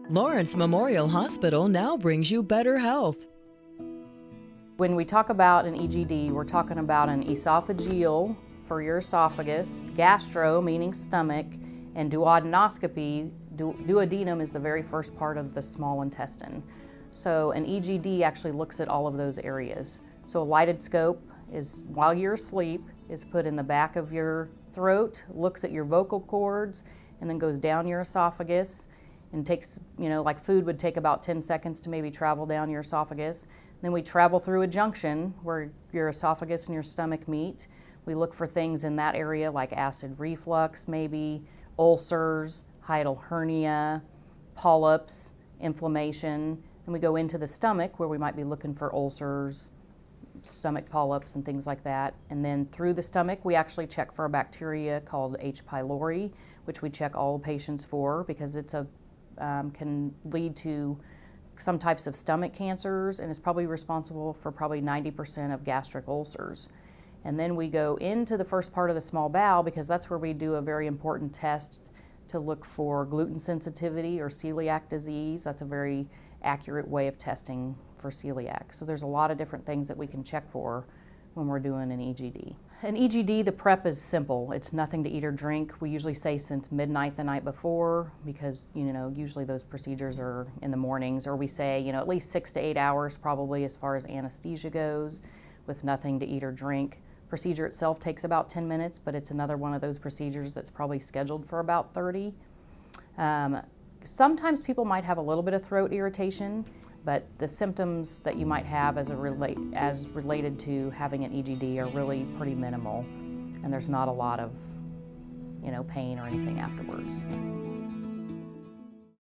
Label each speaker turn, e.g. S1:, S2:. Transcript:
S1: Lawrence Memorial Hospital now brings you better health.
S2: When we talk about an EGD, we're talking about an esophageal for your esophagus, gastro meaning stomach, and duodenoscopy. Duodenum is the very first part of the small intestine. So an EGD actually looks at all of those areas. So a lighted scope is, while you're asleep, is put in the back of your throat, looks at your vocal cords, and then goes down your esophagus and takes, like food would take about 10 seconds to maybe travel down your esophagus. Then we travel through a junction where your esophagus and your stomach meet. We look for things in that area like acid reflux, maybe ulcers, hiatal hernia, polyps, inflammation. And we go into the stomach where we might be looking for ulcers, stomach polyps and things like that. And then through the stomach, we actually check for a bacteria called H. pylori, which we check all patients for because it's can lead to some types of stomach cancers and is probably responsible for probably 90% of gastric ulcers. And then we go into the first part of the small bowel because that's where we do a very important test to look for gluten sensitivity or celiac disease. That's a very accurate way of testing for celiac. So there's a lot of different things that we can check for when we're doing an EGD. An EGD, the prep is simple. It's nothing to eat or drink. We usually say since midnight the night before because, usually those procedures are in the mornings, or we say, at least 6 to 8 hours probably as far as anesthesia goes with nothing to eat or drink. Procedure itself takes about 10 minutes, but it's another one of those procedures that's probably scheduled for about 30. Sometimes people might have a little bit of throat irritation, but the symptoms that you might have as related to having an EGD are really pretty minimal, and there's not a lot of, pain or anything afterwards.